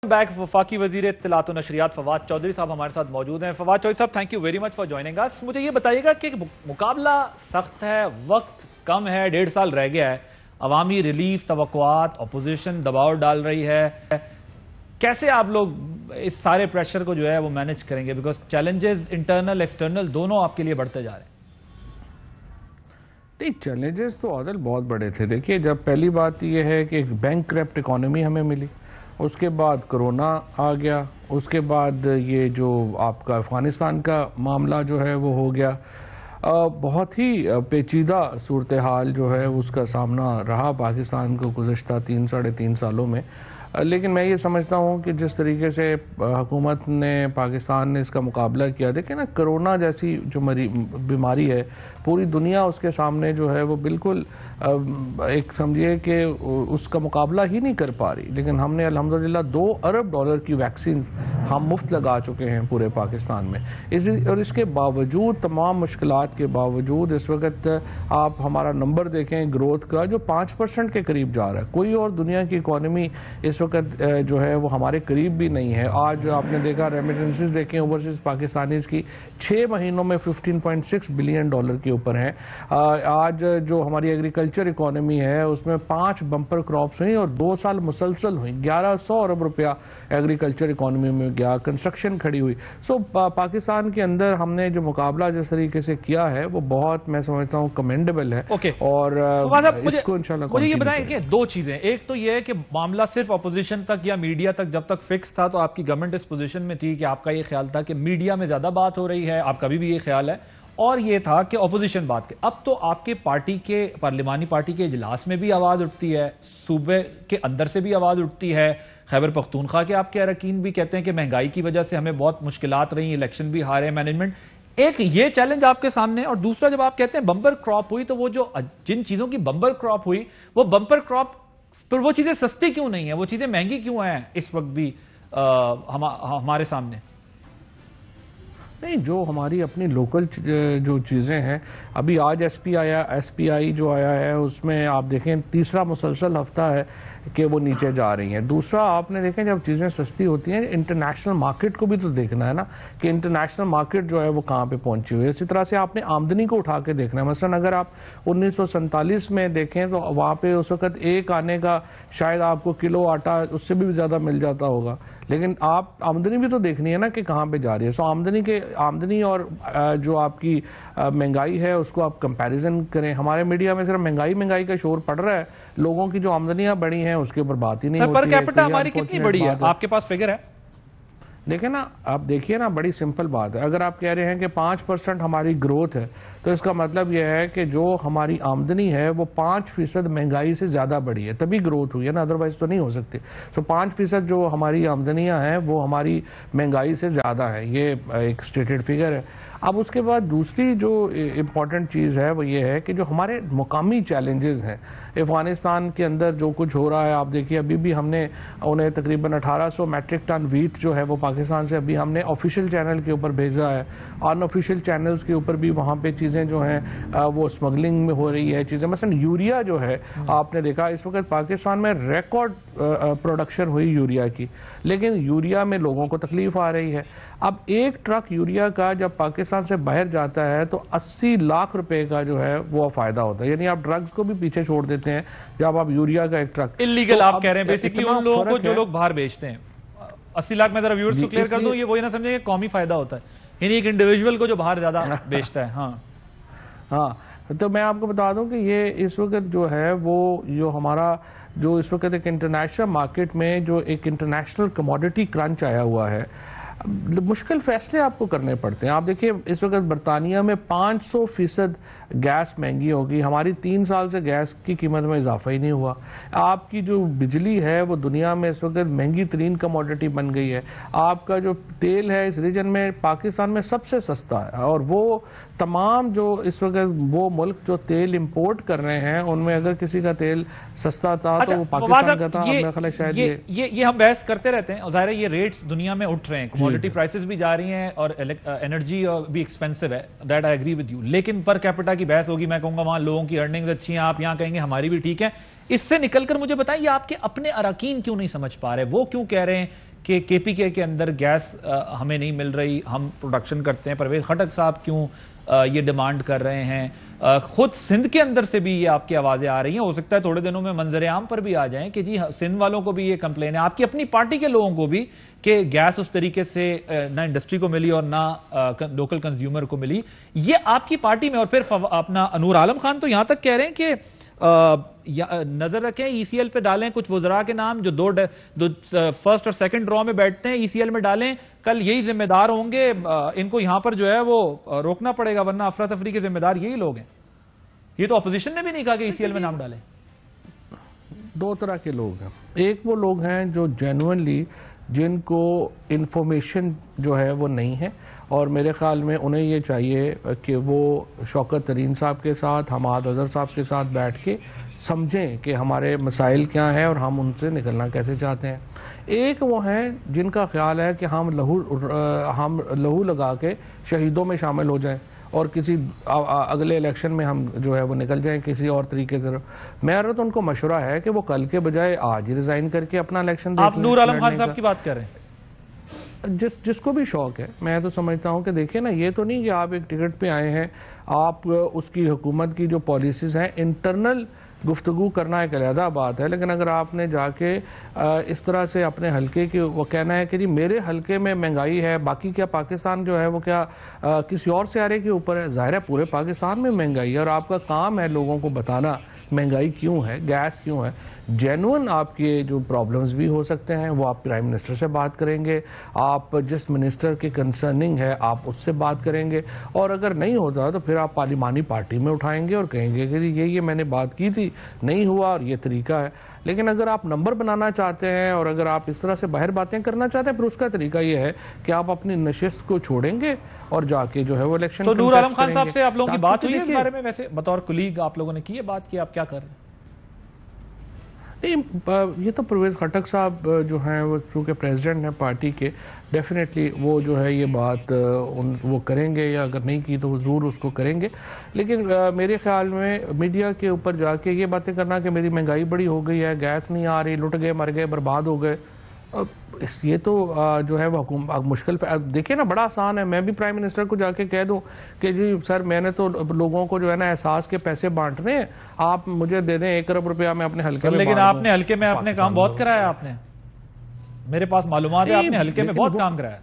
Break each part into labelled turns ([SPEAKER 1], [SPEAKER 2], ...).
[SPEAKER 1] Back وفاقی وزیر اطلاعات و نشریات فواد چودھری صاحب ہمارے ساتھ موجود ہیں. Fawad Chaudhry Sahib thank you very much for joining us. مجھے یہ بتائیے گا کہ مقابلہ سخت ہے, وقت کم ہے, 1.5 سال رہ گیا ہے, عوامی ریلیف, توقعات, اپوزیشن دباؤ ڈال رہی ہے, کیسے آپ لوگ اس سارے پریشر کو جو ہے وہ مینج کریں گے؟ بیکاز چیلنجز انٹرنل ایکسٹرنل دونوں آپ کے لیے بڑھتے جا رہے ہیں.
[SPEAKER 2] نہیں, چیلنجز تو عادل بہت بڑے تھے. دیکھیے, جب پہلی بات یہ ہے کہ ایک بینک کرپٹ اکانومی ہمیں ملی, اس کے بعد کرونا آ گیا, اس کے بعد یہ جو آپ کا افغانستان کا معاملہ جو ہے وہ ہو گیا. بہت ہی پیچیدہ صورتحال جو ہے اس کا سامنا رہا پاکستان کو گزشتہ 3-3.5 سالوں میں. لیکن میں یہ سمجھتا ہوں کہ جس طریقے سے حکومت نے, پاکستان نے اس کا مقابلہ کیا, دیکھیں نا, کرونا جیسی جو بیماری ہے پوری دنیا اس کے سامنے جو ہے وہ بالکل ایک سمجھیے کہ اس کا مقابلہ ہی نہیں کر پا رہی. لیکن ہم نے الحمدللہ $2 ارب کی ویکسینز ہم مفت لگا چکے ہیں پورے پاکستان میں. اور اس کے باوجود, تمام مشکلات کے باوجود, اس وقت آپ ہمارا نمبر دیکھیں گروتھ کا جو 5% کے قریب جا رہا ہے. کوئی اور دنیا کی اکانومی اس وقت جو ہے وہ ہمارے قریب بھی نہیں ہے. آج آپ نے دیکھا ریمیٹنسز دیکھیں اوورسیز پاکستانیز کی 6 مہینوں میں $15.6 بلین کے اوپر ہیں. آج جو ہماری ایگریکلچر اکانومی ہے اس میں 5 بمپر کراپس ہوئیں اور 2 سال مسلسل ہوئیں. 1100 ارب روپیہ ایگریکلچر اکانومی میں گیا, کنسٹرکشن کھڑی ہوئی. پاکستان کے اندر ہم نے جو مقابلہ جس طریقے سے کیا ہے وہ بہت, میں سمجھتا ہوں, کمینڈیبل ہے. اور اس کو انشاءاللہ
[SPEAKER 1] مجھے یہ بتائیں کہ 2 چیزیں, ایک تو یہ ہے کہ معاملہ صرف اپوزیشن تک یا میڈیا تک جب تک فکس تھا تو آپ کی گورنمنٹ اس پوزیشن میں تھی کہ آپ کا یہ خیال تھا کہ میڈیا میں زیادہ بات ہو رہی ہے, آپ کا بھی یہ خیال ہے, اور یہ تھا کہ اپوزیشن بات کے. اب تو آپ کے پارٹی کے, پارلیمانی پارٹی کے اجلاس میں بھی آواز اٹھتی ہے, صوبے کے اندر سے بھی آواز اٹھتی ہے, خیبر پختونخوا کے آپ کے اراکین بھی کہتے ہیں کہ مہنگائی کی وجہ سے ہمیں بہت مشکلات رہی, الیکشن بھی ہارے, مینجمنٹ. ایک یہ چیلنج آپ کے سامنے, اور دوسرا جب آپ کہتے ہیں بمپر کراپ ہوئی, تو وہ جو جن چیزوں کی بمپر کراپ ہوئی وہ بمپر کراپ پر وہ چیزیں سستی کیوں نہیں ہیں, وہ چیزیں مہنگی کیوں ہیں اس وقت بھی ہمارے سامنے؟
[SPEAKER 2] نہیں, جو ہماری اپنی لوکل جو چیزیں ہیں, ابھی آج ایس پی آئی جو آیا ہے اس میں آپ دیکھیں تیسرا مسلسل ہفتہ ہے کہ وہ نیچے جا رہی ہیں. دوسرا آپ نے دیکھیں جب چیزیں سستی ہوتی ہیں انٹرنیشنل مارکیٹ کو بھی تو دیکھنا ہے نا, کہ انٹرنیشنل مارکیٹ جو ہے وہ کہاں پہ پہنچی ہوئی ہے. اسی طرح سے آپ نے آمدنی کو اٹھا کے دیکھنا ہے. مثلا اگر آپ 1947 میں دیکھیں تو وہاں پہ اس وقت ایک آنے کا شاید آپ کو کلو آٹا اس سے بھی زیادہ مل جاتا ہوگا, لیکن آپ آمدنی بھی تو دیکھنی ہے نا کہ کہاں پہ جا رہی ہے. آمدنی اور جو آپ کی مہنگائی ہے اس کو آپ کمپیریزن کریں. ہمارے میڈیا میں صرف مہنگائی کا شور پڑ رہا ہے, لوگوں کی جو آمدنیاں بڑی ہیں اس کے اوپر بات ہی نہیں ہوتی ہے.
[SPEAKER 1] پر کیپٹا ہماری کتنی بڑی ہے, آپ کے پاس فگر ہے؟
[SPEAKER 2] دیکھیں نا, آپ دیکھیے نا, بڑی سمپل بات ہے. اگر آپ کہہ رہے ہیں کہ 5% ہماری گروتھ ہے تو اس کا مطلب یہ ہے کہ جو ہماری آمدنی ہے وہ 5% مہنگائی سے زیادہ بڑی ہے, تبھی گروتھ ہوئی ہے نا, ادروائز تو نہیں ہو سکتی. تو 5% جو ہماری آمدنیاں ہیں وہ ہماری مہنگائی سے زیادہ ہے, یہ ایک سٹیٹڈ فگر ہے. اب اس کے بعد دوسری جو امپورٹنٹ چیز ہے وہ یہ ہے کہ جو ہمارے مقامی چیلنجز ہیں افغانستان کے اندر جو کچھ ہو رہا ہے. آپ دیکھیے ابھی بھی ہم نے انہیں تقریباً 1800 میٹرک ٹن ویٹ جو ہے وہ پاکستان سے ابھی ہم نے آفیشیل چینل کے اوپر بھیجا ہے. ان آفیشیل چینلز کے اوپر بھی وہاں پہ چیزیں جو ہیں وہ سمگلنگ میں ہو رہی ہے چیزیں. مثلا یوریا جو ہے آپ نے دیکھا اس وقت پاکستان میں ریکارڈ پروڈکشن ہوئی یوریا کی, لیکن یوریا میں لوگوں کو تکلیف آ رہی ہے. اب ایک ٹرک یوریا کا جب پاکستان سے باہر جاتا ہے تو 80 لاکھ روپے کا جو ہے وہ فائدہ ہوتا ہے. یعنی آپ ڈرگز کو بھی پیچھے چھوڑ دیتے ہیں جب آپ یوریا کا ایک ٹرک
[SPEAKER 1] اللیگل آپ کہہ رہے ہیں بیسیکلی ان لوگوں کو جو لوگ باہر بیچتے ہیں. 80 لاکھ میں ذرا ویورز کو کلیئر کر دوں, یہ وہی نہ سمجھیں کہ قومی فائدہ ہوتا ہے, یعنی ایک انڈیویجول کو جو باہر زیادہ بیچتا ہے.
[SPEAKER 2] ہاں, تو میں آپ کو بتا دوں کہ یہ اس وقت جو ہے وہ جو ہمارا جو اس وقت ایک انٹرنیشنل مارکیٹ میں جو ایک انٹرنیشنل کموڈٹی کرنچ آیا ہوا ہے, مشکل فیصلے آپ کو کرنے پڑتے ہیں. آپ دیکھیے اس وقت برطانیہ میں 500% گیس مہنگی ہوگی, ہماری 3 سال سے گیس کی قیمت میں اضافہ ہی نہیں ہوا. آپ کی جو بجلی ہے وہ دنیا میں اس وقت مہنگی ترین کموڈٹی بن گئی ہے. آپ کا جو تیل ہے اس ریجن میں پاکستان میں سب سے سستا ہے, اور وہ تمام جو اس وقت وہ ملک جو تیل امپورٹ کر رہے ہیں ان میں اگر کسی کا تیل سستا تھا تو وہ پاکستان کا تھا.
[SPEAKER 1] یہ ہم بحث کرتے رہتے ہیں, ظاہر ہے یہ ریٹس دنیا میں اٹھ رہے ہیں, کموڈٹی پرائسز بھی جا رہی ہیں اور انرجی بھی ایکسپینسو ہے, that I agree with you. لیکن پر کیپٹا کی بحث ہوگی, میں کہوں گا وہاں لوگوں کی ارننگز اچھی ہیں, آپ یہاں کہیں گے ہماری بھی ٹھیک ہے. اس سے نکل کر مجھے بتائیں یہ آپ کے اپنے اراکین کیوں نہیں سمجھ پا رہے, وہ کیوں کہہ رہے ہیں کہ کے پی کے اندر گیس ہمیں نہیں مل رہی, ہم پروڈکشن کرتے ہیں, پرویز خٹک صاحب کیوں یہ ڈیمانڈ کر رہے ہیں, خود سندھ کے اندر سے بھی یہ آپ کی آوازیں آ رہی ہیں, ہو سکتا ہے تھوڑے دنوں میں منظر عام پر بھی آ جائیں کہ جی سندھ والوں کو بھی یہ کمپلین ہے, آپ کی اپنی پارٹی کے لوگوں کو بھی, کہ گیس اس طریقے سے نہ انڈسٹری کو ملی اور نہ لوکل کنزیومر کو ملی. یہ آپ کی پارٹی میں, اور پھر اپنا نور عالم خان تو یہاں تک کہہ رہے ہیں کہ نظر رکھیں ای سی ایل پہ ڈالیں کچھ وزراء کے نام جو فرسٹ اور سیکنڈ ڈرا میں بیٹھتے ہیں, ای سی ایل میں ڈالیں, کل یہی ذمہ دار ہوں گے, ان کو یہاں پر جو ہے وہ روکنا پڑے گا, ورنہ افراتفری کے ذمہ دار یہی لوگ ہیں. یہ تو اپوزیشن نے بھی نہیں کہا کہ ای سی ایل میں نام ڈالیں.
[SPEAKER 2] دو طرح کے لوگ ہیں, ایک وہ لوگ ہیں جو جینوئنلی جن کو انفارمیشن جو ہے وہ نہیں ہے, اور میرے خیال میں انہیں یہ چاہیے کہ وہ شوکت ترین صاحب کے ساتھ, حماد اظہر صاحب کے ساتھ بیٹھ کے سمجھیں کہ ہمارے مسائل کیا ہیں اور ہم ان سے نکلنا کیسے چاہتے ہیں. ایک وہ ہیں جن کا خیال ہے کہ ہم لہو لگا کے شہیدوں میں شامل ہو جائیں اور کسی اگلے الیکشن میں ہم جو ہے وہ نکل جائیں کسی اور طریقے سے. میرا تو ان کو مشورہ ہے کہ وہ کل کے بجائے آج ہی ریزائن کر کے اپنا الیکشن.
[SPEAKER 1] آپ نور عالم خان صاحب کی بات کر رہے ہیں,
[SPEAKER 2] جس کو بھی شوق ہے, میں تو سمجھتا ہوں کہ دیکھیں نا, یہ تو نہیں کہ آپ ایک ٹکٹ پہ آئے ہیں, آپ اس کی حکومت کی جو پالیسیز ہیں انٹرنل گفتگو کرنا ایک علیحدہ بات ہے, لیکن اگر آپ نے جا کے اس طرح سے اپنے حلقے کی وہ کہنا ہے کہ جی میرے حلقے میں مہنگائی ہے, باقی کیا پاکستان جو ہے وہ کیا کسی اور سیارے کے اوپر ہے؟ ظاہر ہے پورے پاکستان میں مہنگائی ہے, اور آپ کا کام ہے لوگوں کو بتانا مہنگائی کیوں ہے, گیس کیوں ہے. جینوئن آپ کے جو پرابلمز بھی ہو سکتے ہیں وہ آپ پرائم منسٹر سے بات کریں گے, آپ جس منسٹر کی کنسرننگ ہے آپ اس سے بات کریں گے, اور اگر نہیں ہوتا تو پھر آپ پارلیمانی پارٹی میں اٹھائیں گے اور کہیں گے کہ یہ میں نے بات کی تھی, نہیں ہوا اور یہ طریقہ ہے. لیکن اگر آپ نمبر بنانا چاہتے ہیں اور اگر آپ اس طرح سے باہر باتیں کرنا چاہتے ہیں, پھر اس کا طریقہ یہ ہے کہ آپ اپنی نشست کو چھوڑیں گے اور جا کے جو ہے وہ الیکشن.
[SPEAKER 1] تو نور عالم خان صاحب سے آپ لوگوں کی بات ہوئی اس بارے میں, ویسے بطور کلیگ آپ لوگوں نے کی ہے بات, کی آپ کیا کر رہے ہیں؟
[SPEAKER 2] نہیں, یہ تو پرویز خٹک صاحب جو ہیں وہ چونکہ پریزیڈنٹ ہیں پارٹی کے, ڈیفینیٹلی وہ جو ہے یہ بات وہ کریں گے, یا اگر نہیں کی تو وہ ضرور اس کو کریں گے. لیکن میرے خیال میں میڈیا کے اوپر جا کے یہ باتیں کرنا کہ میری مہنگائی بڑی ہو گئی ہے, گیس نہیں آ رہی, لٹ گئے, مر گئے, برباد ہو گئے, یہ تو جو ہے وہ مشکل پہ. دیکھیں نا, بڑا آسان ہے, میں بھی پرائم منسٹر کو جا کے کہہ دوں کہ جی سر میں نے تو لوگوں کو جو ہے نا احساس کے پیسے بانٹنے ہیں, آپ مجھے دے دیں 1 ارب روپیہ, میں اپنے حلقے میں.
[SPEAKER 1] لیکن آپ نے حلقے میں اپنے کام بہت کرایا, آپ نے, میرے پاس معلومات ہے آپ نے حلقے میں بہت کام کرایا.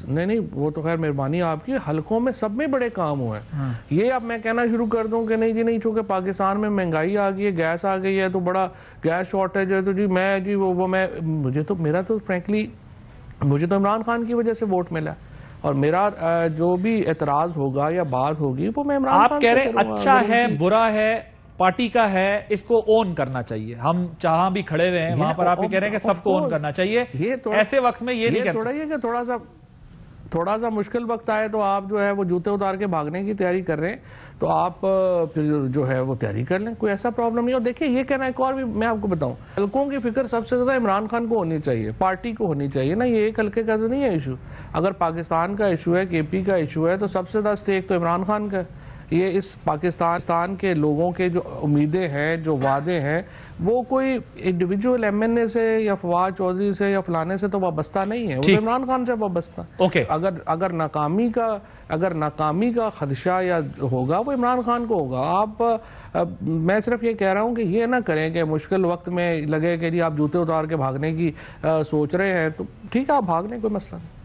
[SPEAKER 2] نہیں, وہ تو خیر مہربانی آپ کی, حلقوں میں سب میں بڑے کام ہوئے ہیں. یہ اب میں کہنا شروع کر دوں کہ نہیں جی نہیں, چونکہ پاکستان میں مہنگائی آ گئی ہے, گیس آ گئی ہے, تو بڑا گیس شارٹیج ہے, تو جی میں جی وہ میں مجھے تو میرا تو فرینکلی مجھے تو عمران خان کی وجہ سے ووٹ ملا, اور میرا جو بھی اعتراض ہوگا یا بات ہوگی وہ میں عمران خان.
[SPEAKER 1] آپ کہہ رہے ہیں اچھا ہے, برا ہے, پارٹی کا ہے, اس کو اون کرنا چاہیے, ہم جہاں بھی کھڑے ہوئے ہیں وہاں پر آپ یہ کہہ رہے ہیں کہ سب کو اون کرنا چاہیے. ایسے وقت میں یہ نہیں کہتے
[SPEAKER 2] کہ تھوڑا سا مشکل وقت آئے تو آپ جو ہے وہ جوتے اتار کے بھاگنے کی تیاری کر رہے ہیں, تو آپ پھر جو ہے وہ تیاری کر لیں, کوئی ایسا پرابلم نہیں. اور دیکھیں یہ کہنا ایک اور بھی میں آپ کو بتاؤں, حلقوں کی فکر سب سے زیادہ عمران خان کو ہونی چاہیے, پارٹی کو ہونی چاہیے نا, یہ ایک حلقے کا تو نہیں ہے ایشو. اگر پاکستان کا ایشو ہے, کے پی کا ایشو ہے, تو سب سے زیادہ اسٹیک تو عمران خان کا ہے. یہ اس پاکستان کے لوگوں کے جو امیدیں ہیں, جو وعدے ہیں, وہ کوئی انڈیویجول ایم این اے سے یا فواد چودھری سے یا فلانے سے تو وابستہ نہیں ہے, وہ عمران خان سے وابستہ. اگر ناکامی کا خدشہ یا ہوگا وہ عمران خان کو ہوگا. آپ میں صرف یہ کہہ رہا ہوں کہ یہ نہ کریں کہ مشکل وقت میں لگے کہ جی آپ جوتے اتار کے بھاگنے کی سوچ رہے ہیں, تو ٹھیک ہے آپ بھاگ لیں, کوئی مسئلہ نہیں.